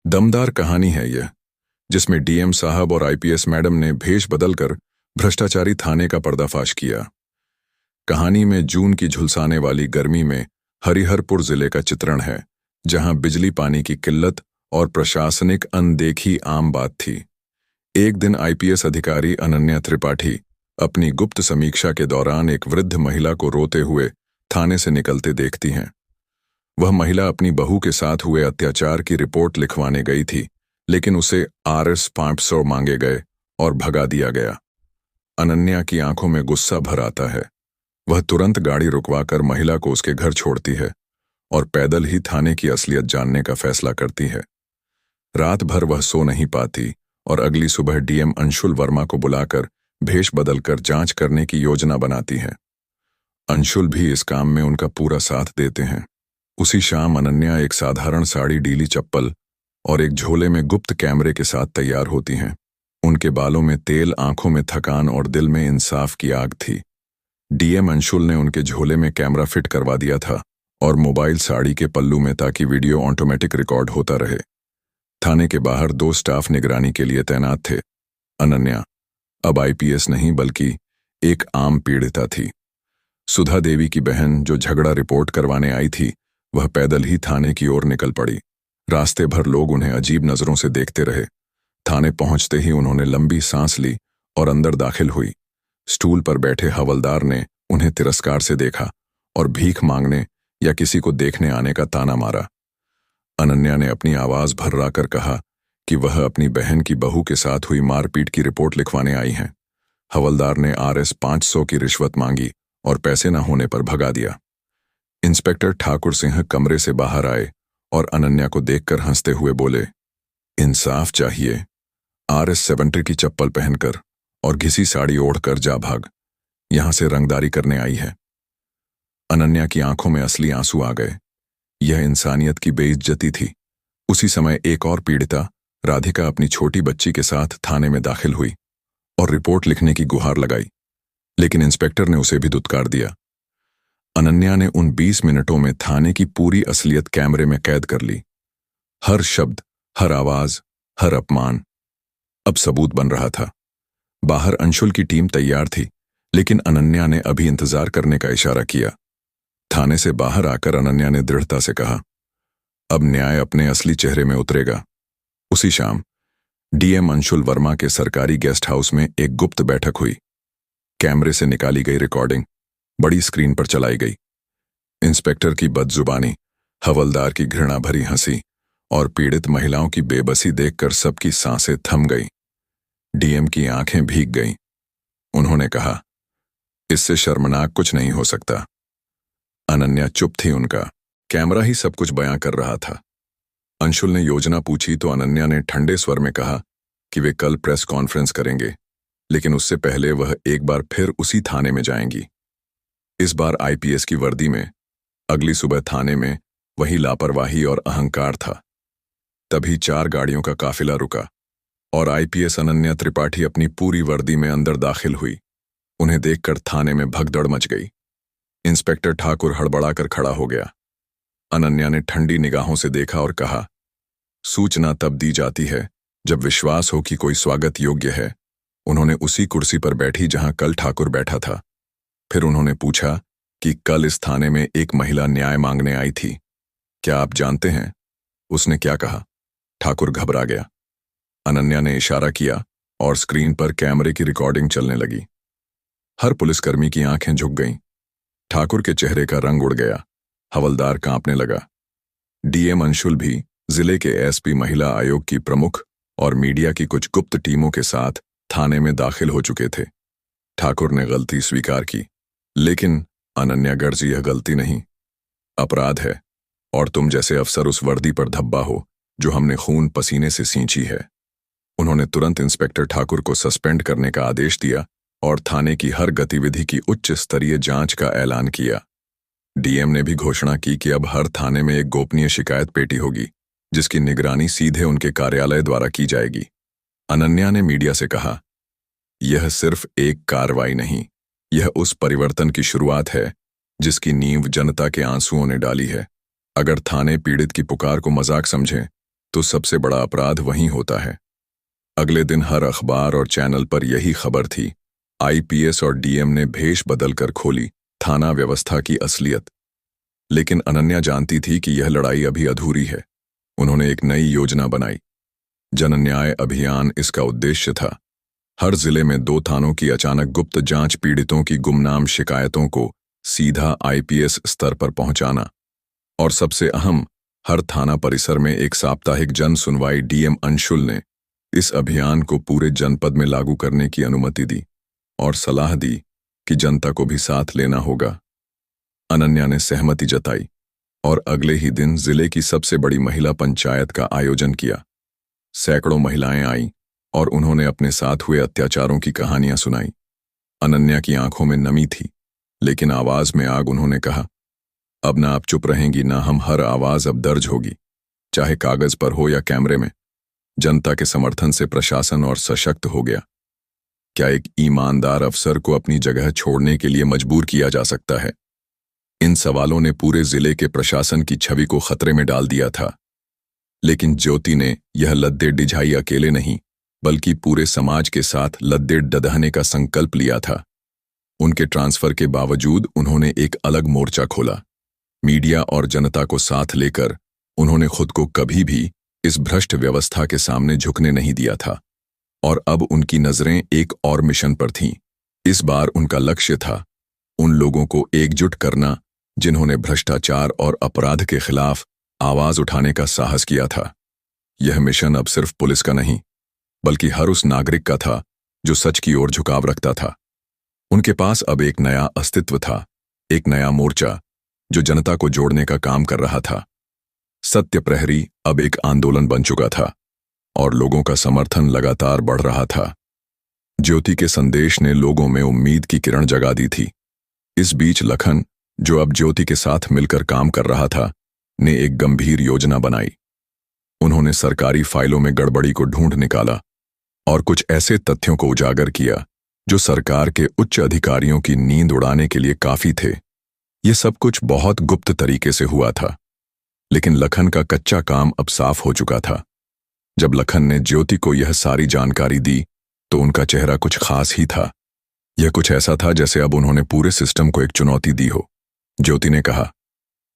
दमदार कहानी है यह, जिसमें डीएम साहब और आईपीएस मैडम ने भेष बदलकर भ्रष्टाचारी थाने का पर्दाफाश किया। कहानी में जून की झुलसाने वाली गर्मी में हरिहरपुर जिले का चित्रण है, जहां बिजली पानी की किल्लत और प्रशासनिक अनदेखी आम बात थी। एक दिन आईपीएस अधिकारी अनन्या त्रिपाठी अपनी गुप्त समीक्षा के दौरान एक वृद्ध महिला को रोते हुए थाने से निकलते देखती हैं। वह महिला अपनी बहू के साथ हुए अत्याचार की रिपोर्ट लिखवाने गई थी, लेकिन उसे Rs 500 मांगे गए और भगा दिया गया। अनन्या की आंखों में गुस्सा भर आता है। वह तुरंत गाड़ी रुकवाकर महिला को उसके घर छोड़ती है और पैदल ही थाने की असलियत जानने का फैसला करती है। रात भर वह सो नहीं पाती और अगली सुबह डीएम अंशुल वर्मा को बुलाकर भेष बदलकर जांच करने की योजना बनाती है। अंशुल भी इस काम में उनका पूरा साथ देते हैं। उसी शाम अनन्या एक साधारण साड़ी, डीली चप्पल और एक झोले में गुप्त कैमरे के साथ तैयार होती हैं। उनके बालों में तेल, आंखों में थकान और दिल में इंसाफ की आग थी। डीएम अंशुल ने उनके झोले में कैमरा फिट करवा दिया था और मोबाइल साड़ी के पल्लू में, ताकि वीडियो ऑटोमेटिक रिकॉर्ड होता रहे। थाने के बाहर 2 स्टाफ निगरानी के लिए तैनात थे। अनन्या अब आईपीएस नहीं बल्कि एक आम पीड़िता थी। सुधा देवी की बहन, जो झगड़ा रिपोर्ट करवाने आई थी, वह पैदल ही थाने की ओर निकल पड़ी। रास्ते भर लोग उन्हें अजीब नजरों से देखते रहे। थाने पहुंचते ही उन्होंने लंबी सांस ली और अंदर दाखिल हुई। स्टूल पर बैठे हवलदार ने उन्हें तिरस्कार से देखा और भीख मांगने या किसी को देखने आने का ताना मारा। अनन्या ने अपनी आवाज भर्राकर कहा कि वह अपनी बहन की बहू के साथ हुई मारपीट की रिपोर्ट लिखवाने आई हैं। हवलदार ने Rs 500 की रिश्वत मांगी और पैसे न होने पर भगा दिया। इंस्पेक्टर ठाकुर सिंह कमरे से बाहर आए और अनन्या को देखकर हंसते हुए बोले, इंसाफ चाहिए। Rs 70 की चप्पल पहनकर और घिसी साड़ी ओढ़कर जा भाग, यहां से रंगदारी करने आई है। अनन्या की आंखों में असली आंसू आ गए। यह इंसानियत की बेइज्जती थी। उसी समय एक और पीड़िता, राधिका, अपनी छोटी बच्ची के साथ थाने में दाखिल हुई और रिपोर्ट लिखने की गुहार लगाई, लेकिन इंस्पेक्टर ने उसे भी दुत्कार दिया। अनन्या ने उन 20 मिनटों में थाने की पूरी असलियत कैमरे में कैद कर ली। हर शब्द, हर आवाज, हर अपमान अब सबूत बन रहा था। बाहर अंशुल की टीम तैयार थी, लेकिन अनन्या ने अभी इंतजार करने का इशारा किया। थाने से बाहर आकर अनन्या ने दृढ़ता से कहा, अब न्याय अपने असली चेहरे में उतरेगा। उसी शाम डीएम अंशुल वर्मा के सरकारी गेस्ट हाउस में एक गुप्त बैठक हुई। कैमरे से निकाली गई रिकॉर्डिंग बड़ी स्क्रीन पर चलाई गई। इंस्पेक्टर की बदजुबानी, हवलदार की घृणा भरी हंसी और पीड़ित महिलाओं की बेबसी देखकर सबकी सांसें थम गई। डीएम की आंखें भीग गईं। उन्होंने कहा, इससे शर्मनाक कुछ नहीं हो सकता। अनन्या चुप थी। उनका कैमरा ही सब कुछ बयां कर रहा था। अंशुल ने योजना पूछी तो अनन्या ने ठंडे स्वर में कहा कि वे कल प्रेस कॉन्फ्रेंस करेंगे, लेकिन उससे पहले वह एक बार फिर उसी थाने में जाएंगी। इस बार आईपीएस की वर्दी में। अगली सुबह थाने में वही लापरवाही और अहंकार था। तभी 4 गाड़ियों का काफिला रुका और आईपीएस अनन्या त्रिपाठी अपनी पूरी वर्दी में अंदर दाखिल हुई। उन्हें देखकर थाने में भगदड़ मच गई। इंस्पेक्टर ठाकुर हड़बड़ाकर खड़ा हो गया। अनन्या ने ठंडी निगाहों से देखा और कहा, सूचना तब दी जाती है जब विश्वास हो कि कोई स्वागत योग्य है। उन्होंने उसी कुर्सी पर बैठी जहां कल ठाकुर बैठा था। फिर उन्होंने पूछा कि कल इस थाने में एक महिला न्याय मांगने आई थी, क्या आप जानते हैं उसने क्या कहा? ठाकुर घबरा गया। अनन्या ने इशारा किया और स्क्रीन पर कैमरे की रिकॉर्डिंग चलने लगी। हर पुलिसकर्मी की आंखें झुक गईं। ठाकुर के चेहरे का रंग उड़ गया। हवलदार कांपने लगा। डीएम अंशुल भी जिले के एसपी, महिला आयोग की प्रमुख और मीडिया की कुछ गुप्त टीमों के साथ थाने में दाखिल हो चुके थे। ठाकुर ने गलती स्वीकार की, लेकिन अनन्या गर्जी, यह गलती नहीं, अपराध है और तुम जैसे अफसर उस वर्दी पर धब्बा हो जो हमने खून पसीने से सींची है। उन्होंने तुरंत इंस्पेक्टर ठाकुर को सस्पेंड करने का आदेश दिया और थाने की हर गतिविधि की उच्च स्तरीय जांच का ऐलान किया। डीएम ने भी घोषणा की कि अब हर थाने में एक गोपनीय शिकायत पेटी होगी, जिसकी निगरानी सीधे उनके कार्यालय द्वारा की जाएगी। अनन्या ने मीडिया से कहा, यह सिर्फ एक कार्रवाई नहीं, यह उस परिवर्तन की शुरुआत है जिसकी नींव जनता के आंसुओं ने डाली है। अगर थाने पीड़ित की पुकार को मजाक समझें तो सबसे बड़ा अपराध वहीं होता है। अगले दिन हर अखबार और चैनल पर यही खबर थी। आईपीएस और डीएम ने भेष बदलकर खोली थाना व्यवस्था की असलियत। लेकिन अनन्या जानती थी कि यह लड़ाई अभी अधूरी है। उन्होंने एक नई योजना बनाई, जन न्याय अभियान। इसका उद्देश्य था हर जिले में 2 थानों की अचानक गुप्त जांच, पीड़ितों की गुमनाम शिकायतों को सीधा आईपीएस स्तर पर पहुंचाना, और सबसे अहम, हर थाना परिसर में एक साप्ताहिक जन सुनवाई। डीएम अंशुल ने इस अभियान को पूरे जनपद में लागू करने की अनुमति दी और सलाह दी कि जनता को भी साथ लेना होगा। अनन्या ने सहमति जताई और अगले ही दिन जिले की सबसे बड़ी महिला पंचायत का आयोजन किया। सैकड़ों महिलाएं आईं और उन्होंने अपने साथ हुए अत्याचारों की कहानियां सुनाई। अनन्या की आंखों में नमी थी, लेकिन आवाज में आग। उन्होंने कहा, अब ना आप चुप रहेंगी, ना हम। हर आवाज अब दर्ज होगी, चाहे कागज पर हो या कैमरे में। जनता के समर्थन से प्रशासन और सशक्त हो गया। क्या एक ईमानदार अफसर को अपनी जगह छोड़ने के लिए मजबूर किया जा सकता है? इन सवालों ने पूरे जिले के प्रशासन की छवि को खतरे में डाल दिया था। लेकिन ज्योति ने यह लद्दे डिझाई अकेले नहीं, बल्कि पूरे समाज के साथ लद्दे डदहने का संकल्प लिया था। उनके ट्रांसफर के बावजूद उन्होंने एक अलग मोर्चा खोला। मीडिया और जनता को साथ लेकर उन्होंने खुद को कभी भी इस भ्रष्ट व्यवस्था के सामने झुकने नहीं दिया था। और अब उनकी नजरें एक और मिशन पर थीं। इस बार उनका लक्ष्य था उन लोगों को एकजुट करना जिन्होंने भ्रष्टाचार और अपराध के खिलाफ आवाज उठाने का साहस किया था। यह मिशन अब सिर्फ पुलिस का नहीं, बल्कि हर उस नागरिक का था जो सच की ओर झुकाव रखता था। उनके पास अब एक नया अस्तित्व था, एक नया मोर्चा जो जनता को जोड़ने का काम कर रहा था। सत्य प्रहरी अब एक आंदोलन बन चुका था और लोगों का समर्थन लगातार बढ़ रहा था। ज्योति के संदेश ने लोगों में उम्मीद की किरण जगा दी थी। इस बीच लखन, जो अब ज्योति के साथ मिलकर काम कर रहा था, ने एक गंभीर योजना बनाई। उन्होंने सरकारी फाइलों में गड़बड़ी को ढूंढ निकाला और कुछ ऐसे तथ्यों को उजागर किया जो सरकार के उच्च अधिकारियों की नींद उड़ाने के लिए काफी थे। ये सब कुछ बहुत गुप्त तरीके से हुआ था, लेकिन लखन का कच्चा काम अब साफ हो चुका था। जब लखन ने ज्योति को यह सारी जानकारी दी, तो उनका चेहरा कुछ खास ही था। यह कुछ ऐसा था जैसे अब उन्होंने पूरे सिस्टम को एक चुनौती दी हो। ज्योति ने कहा,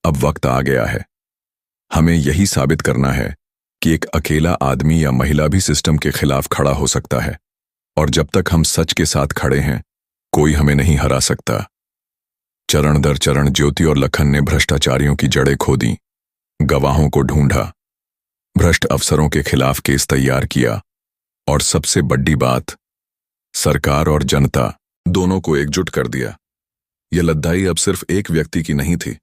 अब वक्त आ गया है। हमें यही साबित करना है कि एक अकेला आदमी या महिला भी सिस्टम के खिलाफ खड़ा हो सकता है, और जब तक हम सच के साथ खड़े हैं, कोई हमें नहीं हरा सकता। चरण दर चरण ज्योति और लखन ने भ्रष्टाचारियों की जड़ें खोदी, गवाहों को ढूंढा, भ्रष्ट अफसरों के खिलाफ केस तैयार किया, और सबसे बड़ी बात, सरकार और जनता दोनों को एकजुट कर दिया। यह लड़ाई अब सिर्फ एक व्यक्ति की नहीं थी,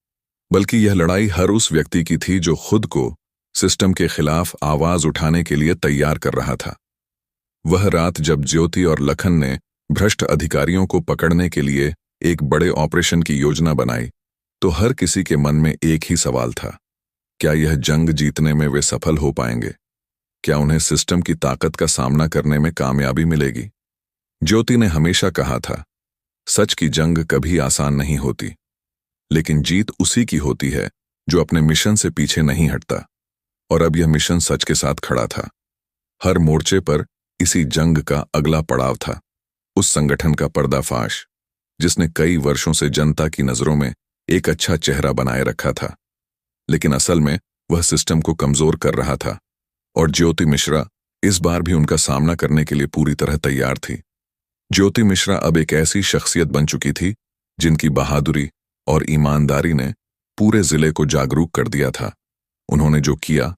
बल्कि यह लड़ाई हर उस व्यक्ति की थी जो खुद को सिस्टम के खिलाफ आवाज उठाने के लिए तैयार कर रहा था। वह रात जब ज्योति और लखन ने भ्रष्ट अधिकारियों को पकड़ने के लिए एक बड़े ऑपरेशन की योजना बनाई, तो हर किसी के मन में एक ही सवाल था, क्या यह जंग जीतने में वे सफल हो पाएंगे? क्या उन्हें सिस्टम की ताकत का सामना करने में कामयाबी मिलेगी? ज्योति ने हमेशा कहा था, सच की जंग कभी आसान नहीं होती, लेकिन जीत उसी की होती है जो अपने मिशन से पीछे नहीं हटता। और अब यह मिशन सच के साथ खड़ा था। हर मोर्चे पर इसी जंग का अगला पड़ाव था, उस संगठन का पर्दाफाश जिसने कई वर्षों से जनता की नजरों में एक अच्छा चेहरा बनाए रखा था, लेकिन असल में वह सिस्टम को कमजोर कर रहा था। और ज्योति मिश्रा इस बार भी उनका सामना करने के लिए पूरी तरह तैयार थी। ज्योति मिश्रा अब एक ऐसी शख्सियत बन चुकी थी जिनकी बहादुरी और ईमानदारी ने पूरे जिले को जागरूक कर दिया था। उन्होंने जो किया,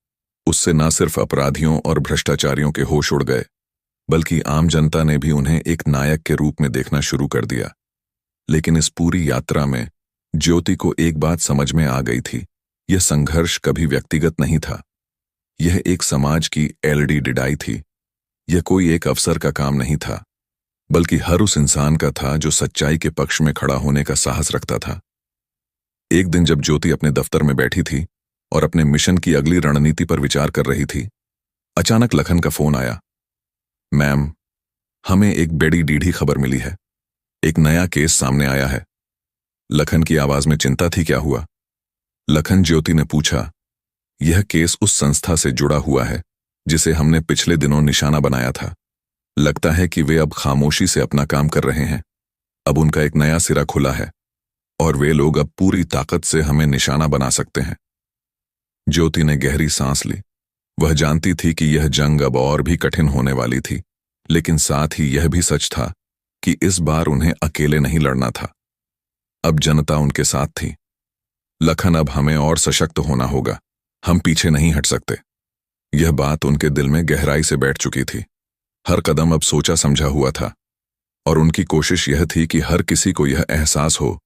उससे न सिर्फ अपराधियों और भ्रष्टाचारियों के होश उड़ गए, बल्कि आम जनता ने भी उन्हें एक नायक के रूप में देखना शुरू कर दिया। लेकिन इस पूरी यात्रा में ज्योति को एक बात समझ में आ गई थी, यह संघर्ष कभी व्यक्तिगत नहीं था। यह एक समाज की एलडी डिडाई थी। यह कोई एक अफसर का काम नहीं था, बल्कि हर उस इंसान का था जो सच्चाई के पक्ष में खड़ा होने का साहस रखता था। एक दिन जब ज्योति अपने दफ्तर में बैठी थी और अपने मिशन की अगली रणनीति पर विचार कर रही थी, अचानक लखन का फोन आया। मैम, हमें एक बड़ी डीढ़ी खबर मिली है। एक नया केस सामने आया है। लखन की आवाज में चिंता थी। क्या हुआ? लखन, ज्योति ने पूछा। यह केस उस संस्था से जुड़ा हुआ है जिसे हमने पिछले दिनों निशाना बनाया था। लगता है कि वे अब खामोशी से अपना काम कर रहे हैं। अब उनका एक नया सिरा खुला है और वे लोग अब पूरी ताकत से हमें निशाना बना सकते हैं। ज्योति ने गहरी सांस ली। वह जानती थी कि यह जंग अब और भी कठिन होने वाली थी, लेकिन साथ ही यह भी सच था कि इस बार उन्हें अकेले नहीं लड़ना था। अब जनता उनके साथ थी। लखन, अब हमें और सशक्त होना होगा, हम पीछे नहीं हट सकते। यह बात उनके दिल में गहराई से बैठ चुकी थी। हर कदम अब सोचा समझा हुआ था और उनकी कोशिश यह थी कि हर किसी को यह एहसास हो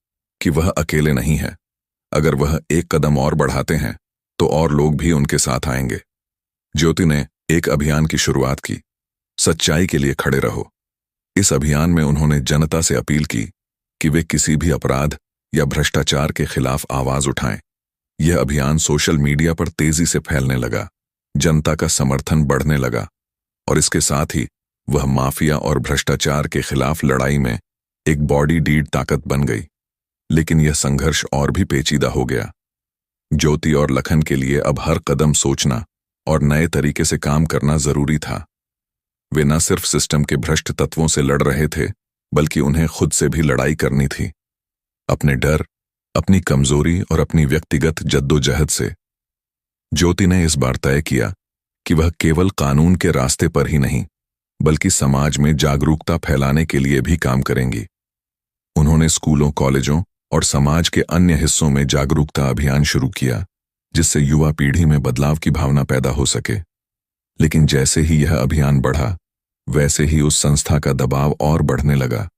कि वह अकेले नहीं है। अगर वह एक कदम और बढ़ाते हैं तो और लोग भी उनके साथ आएंगे। ज्योति ने एक अभियान की शुरुआत की, सच्चाई के लिए खड़े रहो। इस अभियान में उन्होंने जनता से अपील की कि वे किसी भी अपराध या भ्रष्टाचार के खिलाफ आवाज उठाएं। यह अभियान सोशल मीडिया पर तेजी से फैलने लगा, जनता का समर्थन बढ़ने लगा और इसके साथ ही वह माफिया और भ्रष्टाचार के खिलाफ लड़ाई में एक बॉडी डीड ताकत बन गई। लेकिन यह संघर्ष और भी पेचीदा हो गया। ज्योति और लखन के लिए अब हर कदम सोचना और नए तरीके से काम करना जरूरी था। वे न सिर्फ सिस्टम के भ्रष्ट तत्वों से लड़ रहे थे, बल्कि उन्हें खुद से भी लड़ाई करनी थी, अपने डर, अपनी कमजोरी और अपनी व्यक्तिगत जद्दोजहद से। ज्योति ने इस बार तय किया कि वह केवल कानून के रास्ते पर ही नहीं, बल्कि समाज में जागरूकता फैलाने के लिए भी काम करेंगी। उन्होंने स्कूलों, कॉलेजों और समाज के अन्य हिस्सों में जागरूकता अभियान शुरू किया, जिससे युवा पीढ़ी में बदलाव की भावना पैदा हो सके। लेकिन जैसे ही यह अभियान बढ़ा, वैसे ही उस संस्था का दबाव और बढ़ने लगा।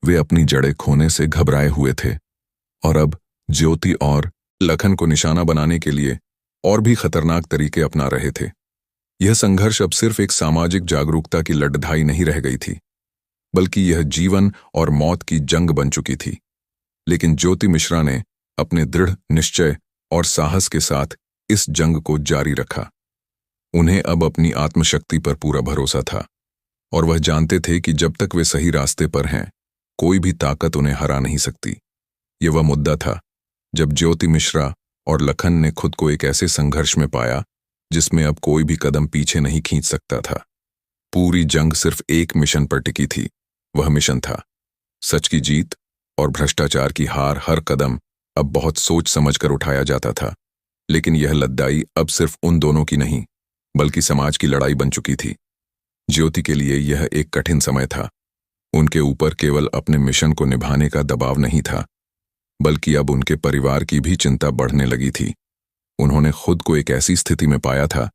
वे अपनी जड़ें खोने से घबराए हुए थे और अब ज्योति और लखन को निशाना बनाने के लिए और भी खतरनाक तरीके अपना रहे थे। यह संघर्ष अब सिर्फ एक सामाजिक जागरूकता की लड़ाई नहीं रह गई थी, बल्कि यह जीवन और मौत की जंग बन चुकी थी। लेकिन ज्योति मिश्रा ने अपने दृढ़ निश्चय और साहस के साथ इस जंग को जारी रखा। उन्हें अब अपनी आत्मशक्ति पर पूरा भरोसा था और वह जानते थे कि जब तक वे सही रास्ते पर हैं, कोई भी ताकत उन्हें हरा नहीं सकती। यह वह मुद्दा था जब ज्योति मिश्रा और लखन ने खुद को एक ऐसे संघर्ष में पाया जिसमें अब कोई भी कदम पीछे नहीं खींच सकता था। पूरी जंग सिर्फ एक मिशन पर टिकी थी। वह मिशन था सच की जीत और भ्रष्टाचार की हार। हर कदम अब बहुत सोच समझ कर उठाया जाता था, लेकिन यह लड़ाई अब सिर्फ उन दोनों की नहीं, बल्कि समाज की लड़ाई बन चुकी थी। ज्योति के लिए यह एक कठिन समय था। उनके ऊपर केवल अपने मिशन को निभाने का दबाव नहीं था, बल्कि अब उनके परिवार की भी चिंता बढ़ने लगी थी। उन्होंने खुद को एक ऐसी स्थिति में पाया था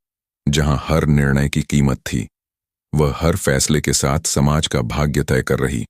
जहां हर निर्णय की कीमत थी। वह हर फैसले के साथ समाज का भाग्य तय कर रही